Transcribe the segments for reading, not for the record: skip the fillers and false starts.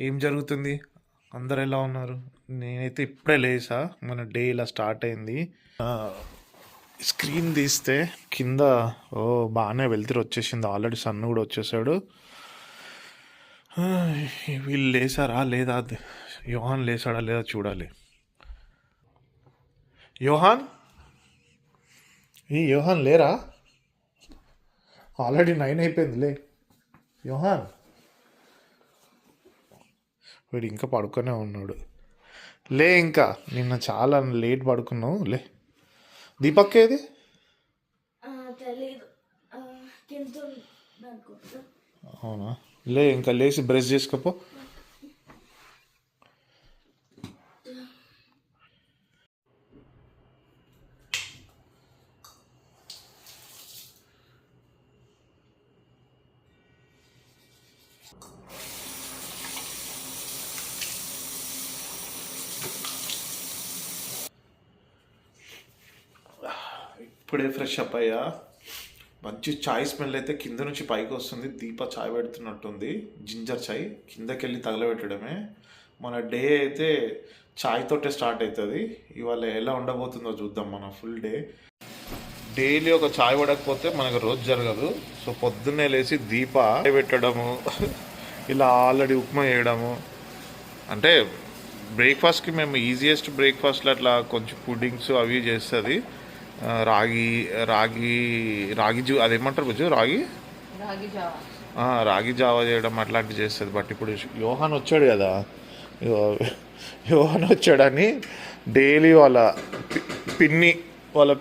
ఏం జరుగుతుంది? అందరు ఎలా ఉన్నారు? నేనైతే ఇప్పుడే లేసా. మన డే ఇలా స్టార్ట్ అయింది. స్క్రీన్ తీస్తే కింద బాగానే వెళ్తురు వచ్చేసింది. ఆల్రెడీ సన్ కూడా వచ్చేసాడు. వీళ్ళు లేసారా లేదా, యోహాన్ లేసాడా లేదా చూడాలి. యోహాన్ యోహాన్ లేరా? ఆల్రెడీ 9 అయిపోయింది. లే యోహాన్, వీడు ఇంకా పడుకొనే ఉన్నాడు. లే, ఇంకా నిన్న చాలా లేట్ పడుకున్నావు. లే. దీపక్ ఏది? అవునా? లే, ఇంకా లేచి బ్రష్ చేసుకోపో. ఇప్పుడే ఫ్రెష్ అప్ అయ్యా. మంచి చాయ్ స్మెల్ అయితే కింద నుంచి పైకి వస్తుంది. దీప చాయ్ పెడుతున్నట్టుంది, జింజర్ చాయ్. కిందకి వెళ్ళి తగలబెట్టడమే. మన డే అయితే చాయ్ తోటే స్టార్ట్ అవుతుంది. ఇవాళ ఎలా ఉండబోతుందో చూద్దాం. మన ఫుల్ డే డైలీ ఒక చాయ్ పడకపోతే మనకు రోజు జరగదు. సో పొద్దున్నే లేచి దీప పెట్టడము, ఇలా ఆల్రెడీ ఉప్మా చేయడము. అంటే బ్రేక్ఫాస్ట్కి మేము ఈజియెస్ట్ బ్రేక్ఫాస్ట్లో అట్లా కొంచెం పుడ్డింగ్స్ అవి చేస్తుంది. రాగి రాగి రాగి అదేమంటారు కొంచెం రాగి జావా చేయడం అట్లాంటివి చేస్తుంది. బట్ ఇప్పుడు యోహాన్ వచ్చాడు కదా, యోహాన్ వచ్చాడని డైలీ వాళ్ళ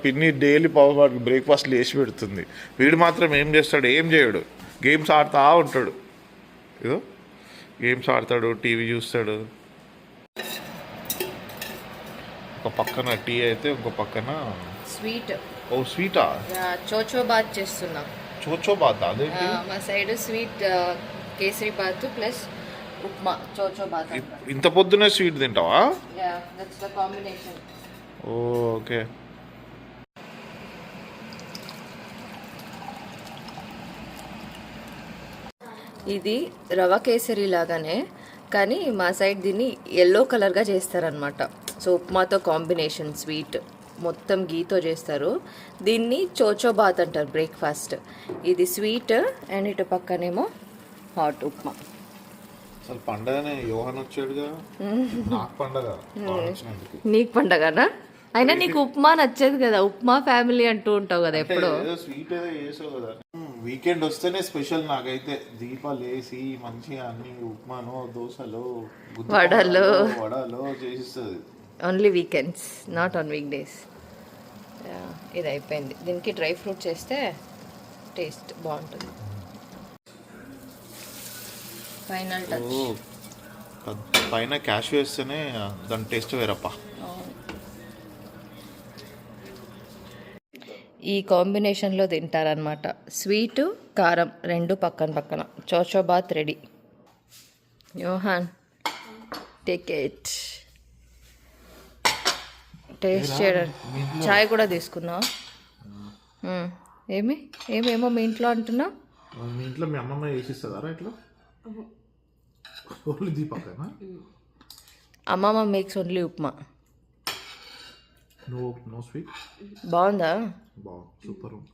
పిన్ని డైలీ పవర్ బ్రేక్ఫాస్ట్ వేసి పెడుతుంది. వీడు మాత్రం ఏం చేస్తాడు? ఏం చేయడు, గేమ్స్ ఆడుతూ ఉంటాడు. ఇదో గేమ్స్ ఆడతాడు, టీవీ చూస్తాడు. ఒక పక్కన టీ అయితే ఇంకో పక్కన స్వీట్. ఓ స్వీటా? చోచోబాత్ చేస్తున్నాం. చోచోబాత్ అదే మా side sweet kesari bath plus upma chow chow bath. ఇంత పొద్దునే స్వీట్ తింటావా? That's the combination. ఓకే. ఇది రవ కేసరి లాగానే, కానీ మా సైడ్ దీన్ని ఎల్లో కలర్గా చేస్తారనమాట. సో ఉప్మాతో కాంబినేషన్ స్వీట్ మొత్తం గీతో చేస్తారు. దీన్ని చోచోబాత్ అంటారు బ్రేక్ఫాస్ట్. ఇది స్వీట్ అండ్ ఇటు పక్కనేమో హాట్ ఉప్మా. అసలు పండగనే యోహాన్ వచ్చాడుగా. నాకు పండగ, నీకు పండగనా? అయినా నీకు ఉప్మా నచ్చేది కదా, ఉప్మా ఫ్యామిలీ అంటూ ఉంటావు కదా ఎప్పుడు. స్వీట్ ఏదో చేసావు కదా. వీకెండ్ వస్తేనే స్పెషల్ నాకైతే. దీపాలు వేసి మంచిగా అన్ని ఉప్మాను, దోశలు, వడలు చేసిస్తుంది. Only weekends, not on weekdays. ఇది అయిపోయింది. దీనికి డ్రై ఫ్రూట్స్ వేస్తే టేస్ట్ బాగుంటుంది. Final touch. పైన క్యాష్ వేస్తేనే దాని టేస్ట్ వేరప్ప. ఈ కాంబినేషన్లో తింటారనమాట. స్వీటు కారం రెండు పక్కన పక్కన. Chow chow bath ready. Yohan, take it. Taste చేయడం. చాయ్ కూడా తీసుకున్నావు? ఏమేమో మీ ఇంట్లో అంటున్నావు. మీ ఇంట్లో మీ అమ్మమ్మ చేసిస్తుందా ఇట్లా? ఓన్లీ దీపకేనా? అమ్మమ్మ makes only upma. No sweet. బాగుందా? బాగుంది, సూపర్ ఉంది.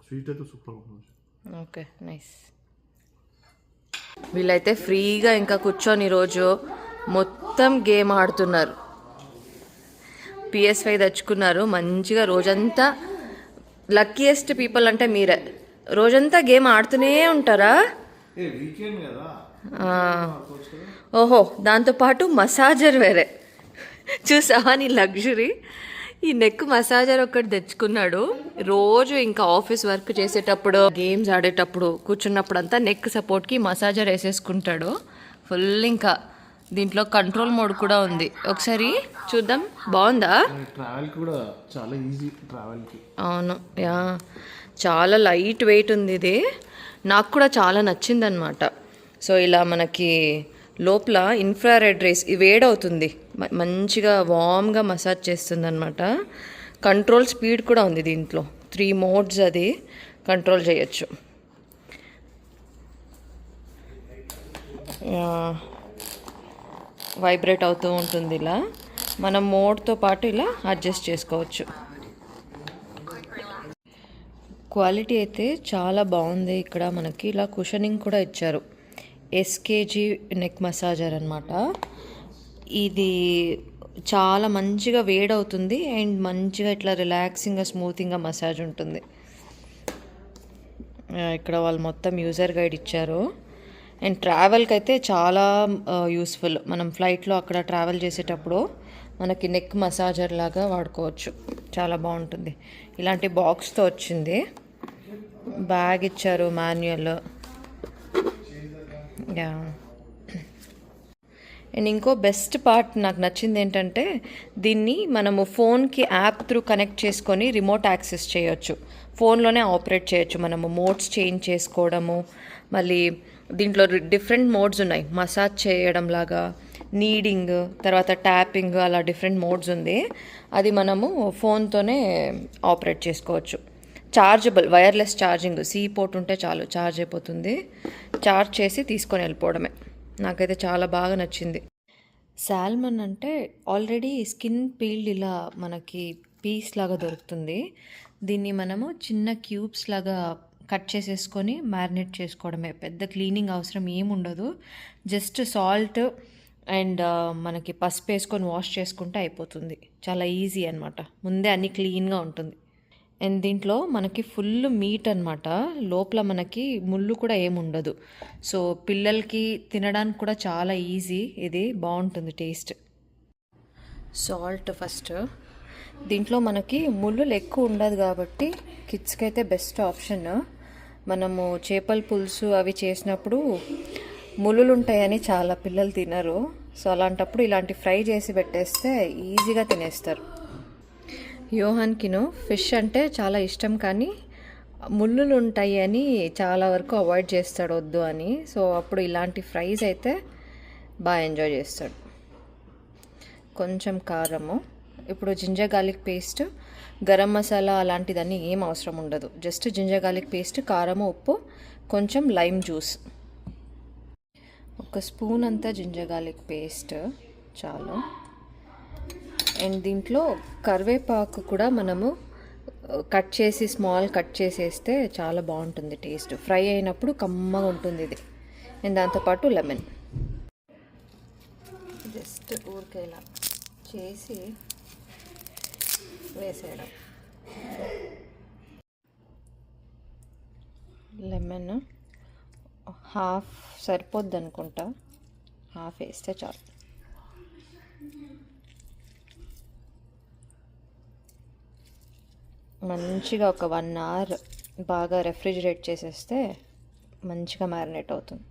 స్వీట్ అయితే సూపర్ ఉంది. Okay, nice. వీళ్ళైతే ఫ్రీగా ఇంకా కూర్చొని ఈరోజు మొత్తం గేమ్ ఆడుతున్నారు. PS5 తెచ్చుకున్నారు. మంచిగా రోజంతా. లక్కీయెస్ట్ పీపుల్ అంటే మీరే. రోజంతా గేమ్ ఆడుతూనే ఉంటారా? ఓహో, దాంతోపాటు మసాజర్ వేరే. చూసావా నీ లగ్జరీ? ఈ నెక్ మసాజర్ ఒకటి తెచ్చుకున్నాడు. రోజు ఇంకా ఆఫీస్ వర్క్ చేసేటప్పుడు, గేమ్స్ ఆడేటప్పుడు, కూర్చున్నప్పుడు అంతా నెక్ సపోర్ట్కి మసాజర్ వేసేసుకుంటాడు ఫుల్. ఇంకా దీంట్లో కంట్రోల్ మోడ్ కూడా ఉంది. ఒకసారి చూద్దాం. బాగుందా? ట్రావెల్ కూడా చాలా ఈజీ ట్రావెల్కి. అవును, యా, చాలా లైట్ వెయిట్ ఉంది ఇది. నాకు కూడా చాలా నచ్చింది అనమాట. సో ఇలా మనకి లోపల ఇన్ఫ్రారెడ్ రేస్ వేడవుతుంది, మంచిగా వామ్గా మసాజ్ చేస్తుంది అనమాట. కంట్రోల్ స్పీడ్ కూడా ఉంది దీంట్లో. 3 మోడ్స్ అది కంట్రోల్ చేయొచ్చు. వైబ్రేట్ అవుతూ ఉంటుంది. ఇలా మనం మోడ్తో పాటు ఇలా అడ్జస్ట్ చేసుకోవచ్చు. క్వాలిటీ అయితే చాలా బాగుంది. ఇక్కడ మనకి ఇలా కుషనింగ్ కూడా ఇచ్చారు. ఎస్కేజీ నెక్ మసాజర్ అనమాట. ఇది చాలా మంచిగా వేడవుతుంది అండ్ మంచిగా ఇట్లా రిలాక్సింగ్గా స్మూతింగ్గా మసాజ్ ఉంటుంది. ఇక్కడ వాళ్ళు మొత్తం యూజర్ గైడ్ ఇచ్చారు. అండ్ ట్రావెల్కి అయితే చాలా యూస్ఫుల్. మనం ఫ్లైట్లో అక్కడ ట్రావెల్ చేసేటప్పుడు మనకి నెక్ మసాజర్ లాగా వాడుకోవచ్చు. చాలా బాగుంటుంది. ఇలాంటి బాక్స్తో వచ్చింది. బ్యాగ్ ఇచ్చారు, మాన్యువల్. యా. అండ్ ఇంకో బెస్ట్ పార్ట్ నాకు నచ్చింది ఏంటంటే దీన్ని మనము ఫోన్కి యాప్ త్రూ కనెక్ట్ చేసుకొని రిమోట్ యాక్సెస్ చేయొచ్చు. ఫోన్లోనే ఆపరేట్ చేయొచ్చు. మనము మోడ్స్ చేంజ్ చేసుకోవడము, మళ్ళీ దీంట్లో డిఫరెంట్ మోడ్స్ ఉన్నాయి. మసాజ్ చేయడం లాగా, నీడింగ్, తర్వాత ట్యాపింగ్, అలా డిఫరెంట్ మోడ్స్ ఉంది. అది మనము ఫోన్తోనే ఆపరేట్ చేసుకోవచ్చు. Chargeable, wireless charging. C port ఉంటే చాలు, ఛార్జ్ అయిపోతుంది. ఛార్జ్ చేసి తీసుకొని వెళ్ళిపోవడమే. నాకైతే చాలా బాగా నచ్చింది. సాల్మన్ అంటే ఆల్రెడీ స్కిన్ పీల్డ్ ఇలా మనకి పీస్ లాగా దొరుకుతుంది. దీన్ని మనము చిన్న క్యూబ్స్ లాగా కట్ చేసేసుకొని మ్యారినేట్ చేసుకోవడమే. పెద్ద క్లీనింగ్ అవసరం ఏముండదు. జస్ట్ సాల్ట్ అండ్ మనకి పసుపు వేసుకొని వాష్ చేసుకుంటే అయిపోతుంది. చాలా ఈజీ అనమాట. ముందే అన్నీ క్లీన్గా ఉంటుంది. అండ్ దీంట్లో మనకి ఫుల్ మీట్ అనమాట. లోపల మనకి ముళ్ళు కూడా ఏముండదు. సో పిల్లలకి తినడానికి కూడా చాలా ఈజీ. ఇది బాగుంటుంది టేస్ట్. Salt first. దీంట్లో మనకి ముళ్ళులు ఎక్కువ ఉండదు కాబట్టి కిడ్స్కి అయితే బెస్ట్ ఆప్షన్. మనము చేపల పులుసు అవి చేసినప్పుడు ముళ్ళులు ఉంటాయని చాలా పిల్లలు తినరు. సో అలాంటప్పుడు ఇలాంటి ఫ్రై చేసి పెట్టేస్తే ఈజీగా తినేస్తారు. యోహాన్కిను ఫిష్ అంటే చాలా ఇష్టం, కానీ ముళ్ళులు ఉంటాయి అని చాలా వరకు అవాయిడ్ చేస్తాడు, వద్దు అని. సో అప్పుడు ఇలాంటి ఫ్రైస్ అయితే బాగా ఎంజాయ్ చేస్తాడు. కొంచెం కారము. ఇప్పుడు ginger garlic paste, garam masala అలాంటిదన్నీ ఏం అవసరం ఉండదు. జస్ట్ జింజర్ గార్లిక్ పేస్ట్, కారము, ఉప్పు, కొంచెం లైమ్ జ్యూస్. ఒక స్పూన్ అంతా జింజర్ గార్లిక్ పేస్ట్ చాలు. అండ్ దీంట్లో కరివేపాకు కూడా మనము కట్ చేసి స్మాల్ కట్ చేసేస్తే చాలా బాగుంటుంది టేస్ట్. ఫ్రై అయినప్పుడు కమ్మగా ఉంటుంది ఇది. అండ్ దాంతోపాటు లెమన్. జస్ట్ ఊరికే ఇలా చేసి వేసేయడం. లెమన్ హాఫ్ సరిపోద్ది అనుకుంటా. హాఫ్ వేస్తే చాలు. మంచిగా ఒక 1 అవర్ బాగా రెఫ్రిజిరేట్ చేసేస్తే మంచిగా మ్యారినేట్ అవుతుంది.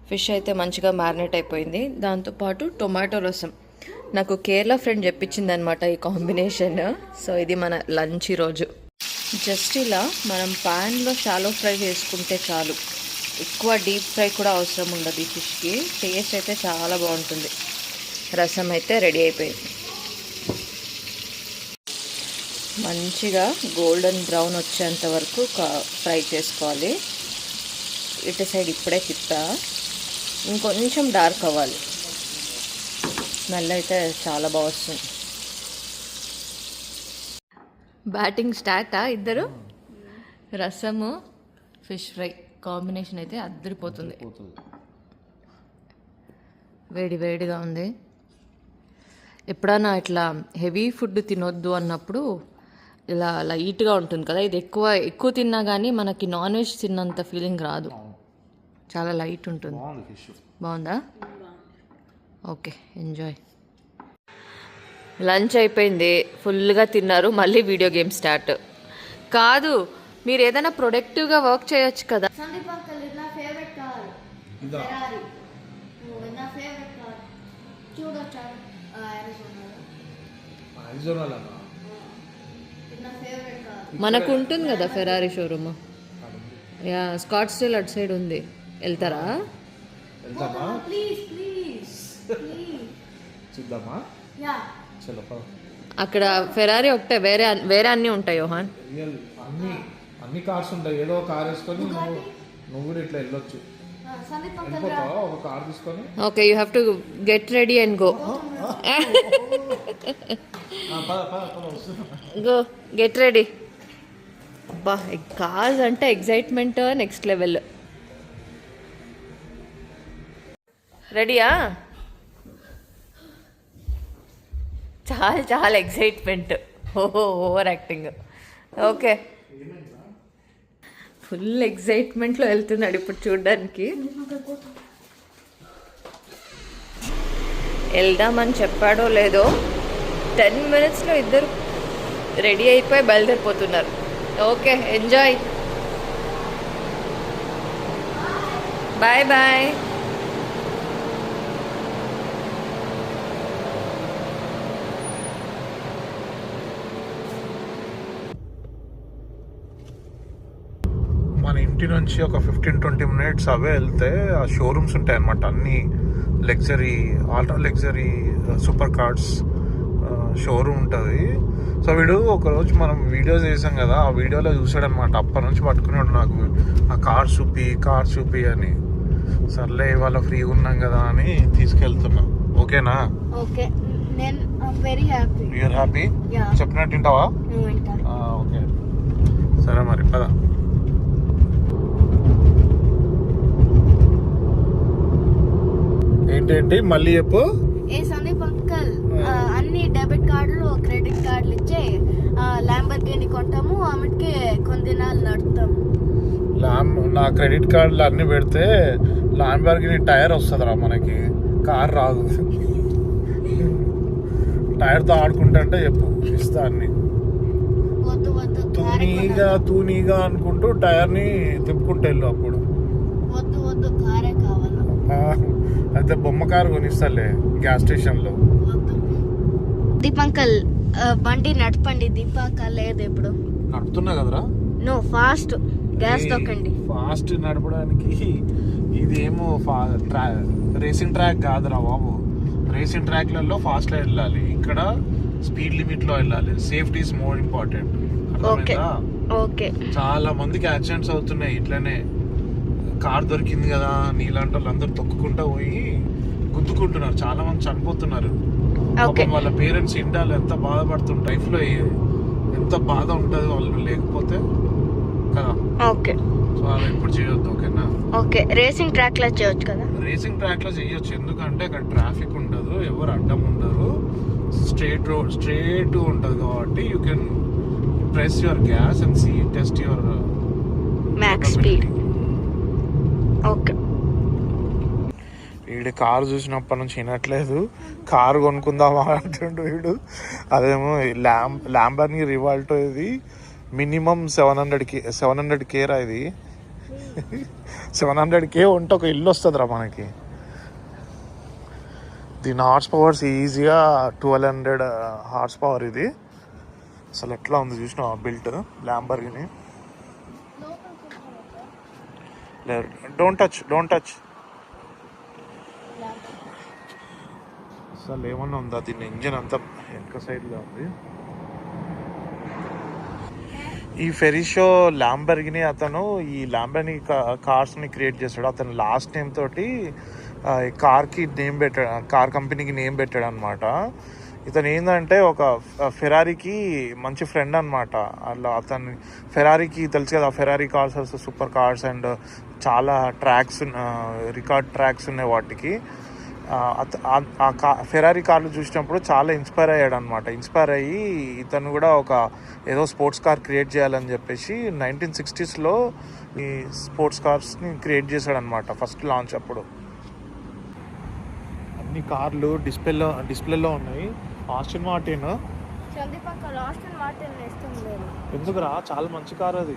ఫిష్ అయితే మంచిగా మ్యారినేట్ అయిపోయింది. దాంతోపాటు టొమాటో రసం. నాకు కేరళ ఫ్రెండ్ చెప్పించింది అనమాట ఈ కాంబినేషన్. సో ఇది మన లంచ్ ఈరోజు. జస్ట్ ఇలా మనం ప్యాన్లో షాలో ఫ్రై చేసుకుంటే చాలు. ఎక్కువ డీప్ ఫ్రై కూడా అవసరం ఉండదు ఈ ఫిష్కి. టేస్ట్ అయితే చాలా బాగుంటుంది. రసం అయితే రెడీ అయిపోయింది. మంచిగా గోల్డెన్ బ్రౌన్ వచ్చేంత వరకు ఫ్రై చేసుకోవాలి. ఇటు సైడ్ ఇప్పుడే తిప్పా, ఇంకొంచెం డార్క్ అవ్వాలి. స్మెల్ అయితే చాలా బాగా వస్తుంది. బ్యాటింగ్ స్టార్టా ఇద్దరు? రసము ఫిష్ ఫ్రై కాంబినేషన్ అయితే అద్దరిపోతుంది. వేడి వేడిగా ఉంది. ఎప్పుడైనా ఇట్లా హెవీ ఫుడ్ తినొద్దు అన్నప్పుడు ఇలా లైట్గా ఉంటుంది కదా, ఇది ఎక్కువ తిన్నా కానీ మనకి నాన్ వెజ్ తిన్నంత ఫీలింగ్ రాదు. చాలా లైట్ ఉంటుంది. బాగుందా? Okay, enjoy. లంచ్ అయిపోయింది, ఫుల్గా తిన్నారు. మళ్ళీ వీడియో గేమ్ స్టార్ట్. కాదు, మీరు ఏదైనా ప్రొడక్టివ్గా వర్క్ చేయొచ్చు కదా. మనకు ఉంటుంది కదా Ferrari showroom. Yeah, Scott style అటు సైడ్ ఉంది. వెళ్తారా? అక్కడ ఫెరారీ ఒకటే, వేరే అన్నీ ఉంటాయి యోహాన్. అన్ని కార్స్ ఉంటాయి. ఏదో కార్ వేసుకొని నువ్వు కూడా ఇట్లా వెళ్ళొచ్చు. వెళ్ళిపోతావా ఒక కార్ తీసుకొని? Okay, you have to get ready and go. Go get ready. బా, కార్స్ అంటే ఎగ్జైట్మెంట్ నెక్స్ట్ లెవెల్. రెడీయా? చాలా చాలా ఎగ్జైట్మెంట్. ఓహో, ఓవర్ యాక్టింగ్. ఓకే, ఫుల్ ఎగ్జైట్మెంట్లో వెళ్తున్నాడు ఇప్పుడు చూడ్డానికి. వెళ్దామని చెప్పాడో లేదో 10 minutesలో ఇద్దరు రెడీ అయిపోయి బయలుదేరిపోతున్నారు. Okay, enjoy. Bye bye. మన ఇంటి నుంచి ఒక 15-20 minutes అవే వెళ్తే ఆ షోరూమ్స్ ఉంటాయి అన్నమాట. అన్ని luxury, ultra luxury super cars showroom ఉంటుంది. సో వీడు ఒకరోజు మనం వీడియోస్ చేసాం కదా, ఆ వీడియోలో చూసాడు అనమాట. అప్పటి నుంచి పట్టుకున్నాడు నాకు, ఆ కార్ చూపి అని. సర్లే ఇవాళ ఫ్రీగా ఉన్నాం కదా అని తీసుకెళ్తున్నాం. ఓకేనా? ఓకే, నేను వెరీ హ్యాపీ. You're happy? చెప్పినట్టు వింటావా? ఓకే, సరే మరి పద. ఏంటేంటి మళ్ళీ చెప్పు. ఏ సందీప్ అంకల్, అన్ని డెబిట్ కార్డులు క్రెడిట్ కార్డులు ఇచ్చే ల్యాంబర్గిని కొంటాము, ఆమెకి కొన్ని దినాలు నడుపుతాము. నా క్రెడిట్ కార్డులు అన్ని పెడితే ల్యాంబర్గిని టైర్ వస్తుందిరా మనకి, కార్ రాదు. టైర్తో ఆడుకుంటే చెప్పు, ఇస్తా అన్ని. వద్దు వద్దు, తూనీగా అనుకుంటూ టైర్ని తిప్పుకుంటూ వెళ్ళు. అప్పుడు వద్దు వద్దు, కారే కావాలా? అయితే బొమ్మ కారు కొనిస్తాలే గ్యాస్ స్టేషన్లో. దీప్ అంకల్, బండి నడపండి. దీపాక లేదు ఇప్పుడు. నడుపుతున్నా కదరా. నో, ఫాస్ట్ గ్యాస్ తొక్కండి. ఫాస్ట్ నడపడానికి ఇదేమో రేసింగ్ ట్రాక్ కాదురా బాబు. రేసింగ్ ట్రాక్లలో ఫాస్ట్లో వెళ్ళాలి, ఇక్కడ స్పీడ్ లిమిట్లో వెళ్ళాలి. Safety is more important. Okay. చాలా మందికి యాక్సిడెంట్స్ అవుతున్నాయి ఇట్లనే. కార్ దొరికింది కదా నీలాంటి వాళ్ళు అందరు తొక్కుకుంటా పోయి గుద్దుకుంటున్నారు, చాలా మంది చనిపోతున్నారు. వాళ్ళ పేరెంట్స్ ఇండియాలో ఎంత బాధపడుతుంటారు, లైఫ్ లో ఎంత బాధ ఉంటుంది వాళ్ళు లేకపోతే కదా. ఓకే, సో అలా ఇప్పుడు చేయొద్దు. ఓకేనా? ఓకే, రేసింగ్ ట్రాక్ లో చేయొచ్చు కదా. రేసింగ్ ట్రాక్ లో చేయొచ్చు, ఎందుకంటే అక్కడ ట్రాఫిక్ ఉండదు, ఎవరు అడ్డం ఉండరు, స్ట్రేట్ ఉంటుంది కాబట్టి you can press your gas and see test your max speed. Okay, వీడి కారు చూసినప్పటి నుంచి వినట్లేదు. కారు కొనుక్కుందామా అంటుండు వీడు. అదేమో ల్యాంబర్గిని రివాల్టో. ఇది మినిమం 700K రా. ఇది 700K ఉంటే ఒక ఇల్లు వస్తుందిరా మనకి. దీని హార్స్ పవర్స్ ఈజీగా 1200 హార్స్ పవర్. ఇది అసలు ఎట్లా ఉంది చూసినా బిల్ట్ ల్యాంబర్గిని. Don't touch. అసలు ఏమన్నా ఉందా? దీని ఇంజన్ అంతా వెనక సైడ్లో ఉంది. ఈ ఫెరిషో ల్యాంబర్గిని అతను ఈ ల్యాంబర్గిని కార్స్ని క్రియేట్ చేస్తాడు. అతను లాస్ట్ నేమ్ తోటి కార్ కంపెనీకి నేమ్ పెట్టాడు అనమాట. ఇతను ఏంటంటే ఒక ఫెరారీకి మంచి ఫ్రెండ్ అనమాట. అలా అతను ఫెరారీకి తెలుసు కదా, Ferrari cars super cars and చాలా రికార్డ్ ట్రాక్స్ ఉన్నాయి వాటికి. ఫెరారీ కార్లు చూసినప్పుడు చాలా ఇన్స్పైర్ అయ్యాడు అనమాట. ఇన్స్పైర్ అయ్యి ఇతను కూడా ఏదో స్పోర్ట్స్ కార్ క్రియేట్ చేయాలని చెప్పేసి 1960s ఈ స్పోర్ట్స్ కార్స్ని క్రియేట్ చేశాడు అనమాట ఫస్ట్ లాంచ్ అప్పుడు. అన్ని కార్లు డిస్ప్లేలో ఉన్నాయి. Aston Martin. ఎందుకురా? చాలా మంచి కార్ అది.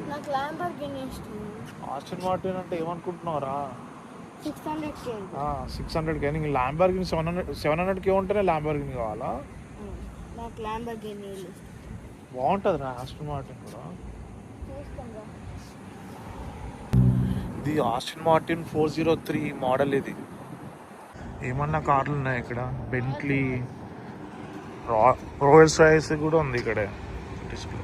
ఆస్టన్ మార్టిన్ అంటే ఏమనుకుంటున్నావురా? 600K. నీకు ల్యాంబర్గిని 700K ఉంటేనే ల్యాంబర్గిని కావాలా? బాగుంటుంది రా ఆస్టన్ మార్టిన్ కూడా. ఇది ఆస్టన్ మార్టిన్ 403 మోడల్. ఇది ఏమన్నా కార్లు ఉన్నాయి ఇక్కడ. బెంట్లీ, రోల్స్ రాయ్స్ కూడా ఉంది ఇక్కడ డిస్ప్లే.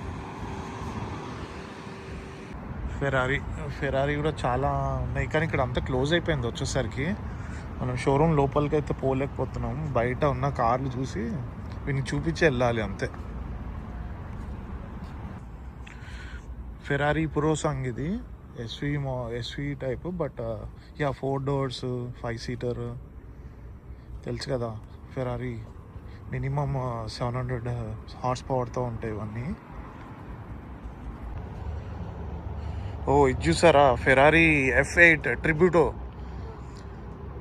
ఫెరారీ కూడా చాలా ఉన్నాయి, కానీ ఇక్కడ అంతా క్లోజ్ అయిపోయింది వచ్చేసరికి. మనం షోరూమ్ లోపలికి అయితే పోలేకపోతున్నాం. బయట ఉన్న కార్లు చూసి వీనికి చూపించి వెళ్ళాలి అంతే. ఫెరారీ పురోసాంగ్ ఇది SV type, but yeah 4 doors 5 seater తెలుసు కదా. ఫెరారీ మినిమమ్ 700 horsepowerతో ఉంటాయి ఇవన్నీ. ఓ ఇది చూసారా, ఫెరారీ F8 ట్రిబ్యూటో.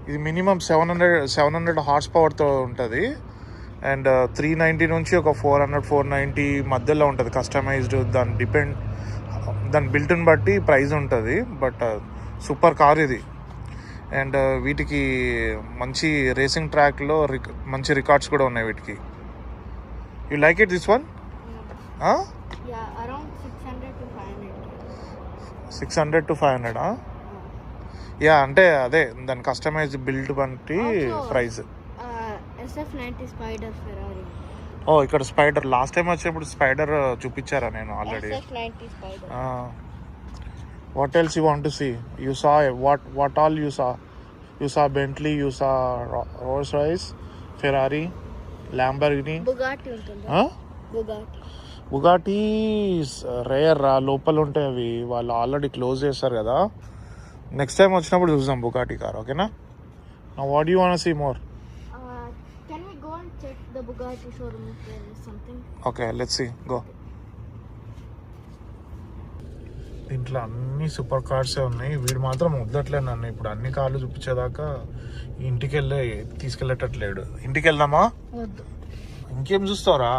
ఇది మినిమం 700 horsepowerతో ఉంటుంది. అండ్ 390 నుంచి ఒక 490 మధ్యలో ఉంటుంది కస్టమైజ్డ్. దాని బిల్ట్ని బట్టి ప్రైస్ ఉంటుంది, బట్ సూపర్ కార్ ఇది. అండ్ వీటికి మంచి రేసింగ్ ట్రాక్లో మంచి రికార్డ్స్ కూడా ఉన్నాయి వీటికి. You like it this one? Around 600 to 500. Yeah అంటే అదే దాని కస్టమైజ్డ్ బిల్డ్ బట్టి ప్రైస్. SF90 spider Ferrari. ఓ ఇక్కడ స్పైడర్ లాస్ట్ టైం వచ్చినప్పుడు స్పైడర్ చూపించారా నేను already. SF90 spider. What else you want to see? You saw what all you saw? You saw Bentley, you saw Rolls Royce, Ferrari, Lamborghini. Bugatti ఉంటుంది. Bugatti rare రా, లోపల ఉంటాయి అవి. వాళ్ళు already close చేస్తారు కదా. నెక్స్ట్ టైం వచ్చినప్పుడు చూద్దాం బుగాటి కార్, ఓకేనా? నా what you want see more? Can we go and check the Bugatti showroom if there is something? Okay let's see, go. దీంట్లో అన్ని సూపర్ కార్సే ఉన్నాయి. వీడు మాత్రం వద్దట్లే నన్ను ఇప్పుడు అన్ని కార్లు చూపించేదాకా. ఇంటికి తీసుకెళ్ళేటట్లేడు. ఇంటికి వెళ్దామా? వద్దు. ఇంకేం చూస్తావురా?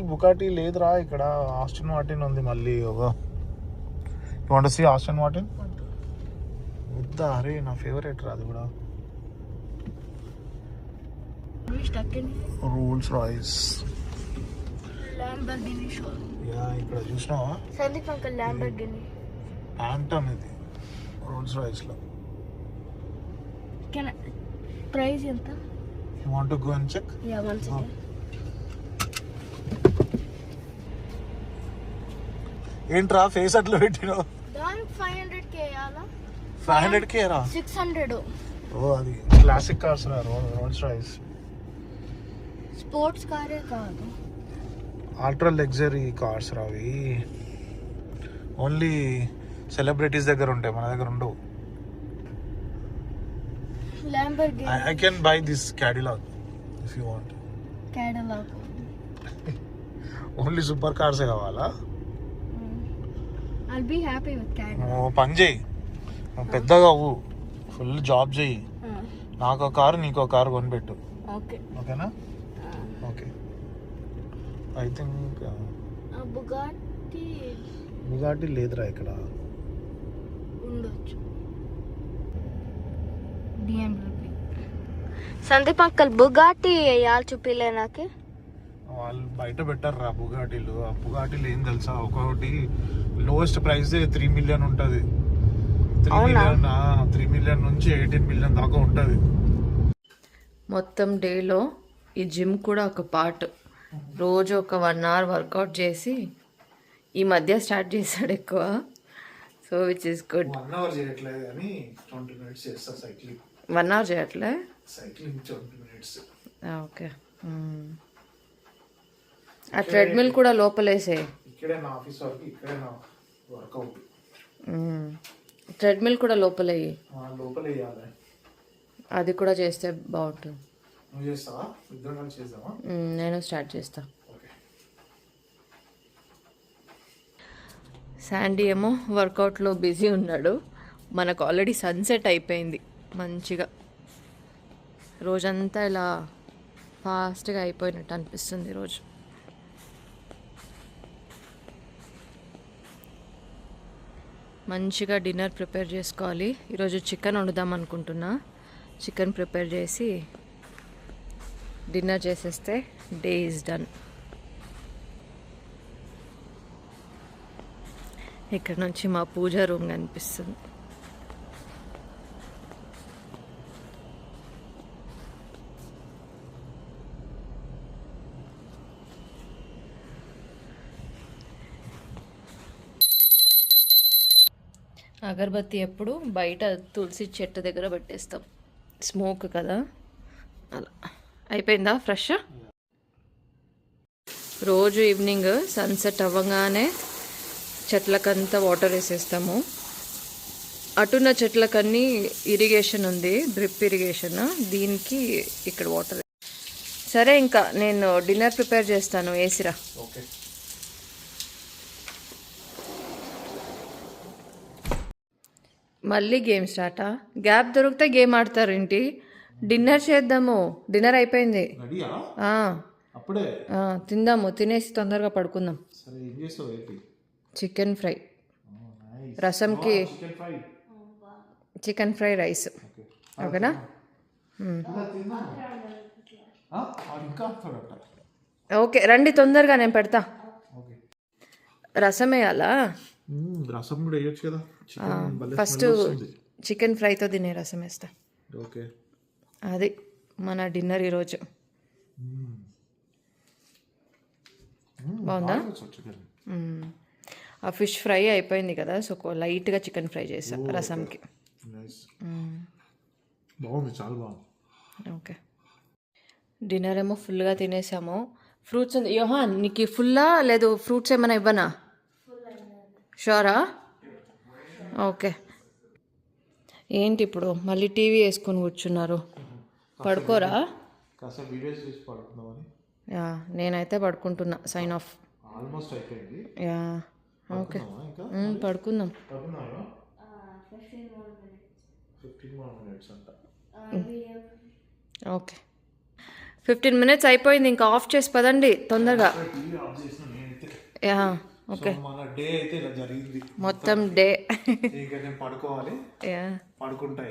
బుగాటి లేదురా ఇక్కడ. ఆస్టన్ మార్టిన్ ఉంది మళ్ళీ. Want see Aston Martin? వద్దా? అరే నా ఫేవరెట్ రా అది కూడా. Rolls Royce, Lamborghini showroom. Yeah ఇక్కడ చూసినావా? Sandeep uncle Lamborghini. యాంటన్ ఇది రోల్స్ రాయిస్ లో. ప్రైస్ ఎంత? You want to go and check? Yeah, one second. ఏంట్రా ఫేస్ అట్లా పెట్టినావు? దానికి 500k అలా. 500k రా? 600. ఓ అది క్లాసిక్ కార్స్ రా, రోల్స్ రాయిస్. స్పోర్ట్స్ కారే కాదు, అల్ట్రా లగ్జరీ కార్స్ రా అవి. ఓన్లీ సెలబ్రిటీస్ దగ్గర ఉంటాయి, మన దగ్గర ఉండవు. Lamborghini. I can buy this Cadillac if you want. Cadillac. Only super కార్సే కావాలా? I'll be happy with Cadillac. నువ్వు పని చేయి, నువ్వు పెద్దగా అవ్వు, ఫుల్ జాబ్ చేయి. నాకు ఒక కారు నీకు ఒక కారు కొనిపెట్టు, ఓకే? ఓకేనా? ఓకే. ఐ థింక్ బుగాటి లేదురా ఇక్కడ. ఉండొచ్చు. BMW. సందీప్ అంకల్ బుగాటి యాల్ చూపిలే నాకే. వాళ్ళు బయట పెట్టారు బుగాటీలు. ఆ బుగాటీలు ఏం తెలుసా, ఒకటి లోయెస్ట్ ప్రైస్ 3 million ఉంటుంది. 3 million నుంచి 18 million దాకా ఉంటుంది. మొత్తం డేలో ఈ జిమ్ కూడా ఒక పార్ట్. రోజు ఒక 1 hour వర్కౌట్ చేసి ఈ మధ్య స్టార్ట్ చేశాడు ఎక్కువ. So which is good. 1 hour చేయట్లేదు కానీ 20 minutes చేస్తా సైక్లింగ్. 1 hour చేయట్లే? Cycling 20 minutes. ఓకే. ఆ ట్రెడ్మిల్ కూడా లోపలేసే. ఇక్కడే నా ఆఫీస్ వరకు, ఇక్కడే నా వర్కౌట్. ట్రెడ్మిల్ కూడా లోపలే వేయాలి. అది కూడా చేస్తే బాగుంటుంది. నువ్వు చేస్తావా? ఇద్దరం కలిసి చేద్దామా? నేను స్టార్ట్ చేస్తా. శాండీ ఏమో వర్కౌట్లో బిజీ ఉన్నాడు. మనకు ఆల్రెడీ సన్సెట్ అయిపోయింది మంచిగా. రోజంతా ఇలా ఫాస్ట్గా అయిపోయినట్టు అనిపిస్తుంది రోజు. మంచిగా డిన్నర్ ప్రిపేర్ చేసుకోవాలి. ఈరోజు చికెన్ వండుదాం అనుకుంటున్నా. చికెన్ ప్రిపేర్ చేసి డిన్నర్ చేసేస్తే డే ఈజ్ డన్. ఇక్కడ నుంచి మా పూజా రూమ్ కనిపిస్తుంది. అగరబత్తి ఎప్పుడు బయట తులసి చెట్టు దగ్గర పెట్టేస్తాం, స్మోక్ కదా. అలా అయిపోయిందా ఫ్రెష్. రోజు ఈవినింగ్ సన్సెట్ అవ్వగానే చెట్లకంతా వాటర్ వేసేస్తాము. అటున్న చెట్లకన్నీ ఇరిగేషన్ ఉంది, డ్రిప్ ఇరిగేషన్. దీనికి ఇక్కడ వాటర్. సరే, ఇంకా నేను డిన్నర్ ప్రిపేర్ చేస్తాను, వేసిరా. ఓకే. మళ్ళీ గేమ్ స్టార్టా? గ్యాప్ దొరికితే గేమ్ ఆడతారు ఏంటి? డిన్నర్ చేద్దాము, డిన్నర్ అయిపోయింది. రెడీయా? ఆ, అప్పుడే? తిందాము, తినేసి తొందరగా పడుకుందాం. సరే, ఏం చేస్తావు ఏంటి? చికెన్ ఫ్రై, రసంకి chicken fry. Chicken fry rice. ఓకేనా? ఇంకా ఆడతాడట. ఓకే, రండి తొందరగా, నేను పెడతా. ఓకే. రసం వేయాలా? రసం కూడా వేయొచ్చు కదా. ఫస్ట్ చికెన్ ఫ్రైతో తినే రసం వేస్తా. ఓకే. అది మన డిన్నర్ ఈరోజు. బాగుందా? ఆ ఫిష్ ఫ్రై అయిపోయింది కదా, సో లైట్గా చికెన్ ఫ్రై చేసా రసంకి. బాగుంది, చాలా బాగుంది. ఓకే. డిన్నర్ ఏమో ఫుల్గా తినేసాము. ఫ్రూట్స్ ఉంది. యోహాన్, నీకు ఫుల్లా లేదు ఫ్రూట్స్ ఏమైనా ఇవ్వనా? షూరా? ఓకే. ఏంటి ఇప్పుడు మళ్ళీ టీవీ వేసుకొని కూర్చున్నారు? పడుకోరా? కాస్త వీడియోస్ చూసి పడుకుందామని. యా, నేనైతే పడుకుంటున్నా. Sign off. ఆల్మోస్ట్ అయిపోయింది. Yeah, okay. పడుకుందాం. పడుకున్నావా? 15 more minutes అంట. ఓకే, 15 minutes అయిపోయింది. ఇంకా ఆఫ్ చేసి పదండి తొందరగా. టీవీ ఆఫ్ చేసిన నేనైతే. Yeah, okay. మన డే అయితే ఇలా జరిగింది మొత్తం డే. ఇంకా నేను పడుకోవాలి. యా, పడుకుంటా.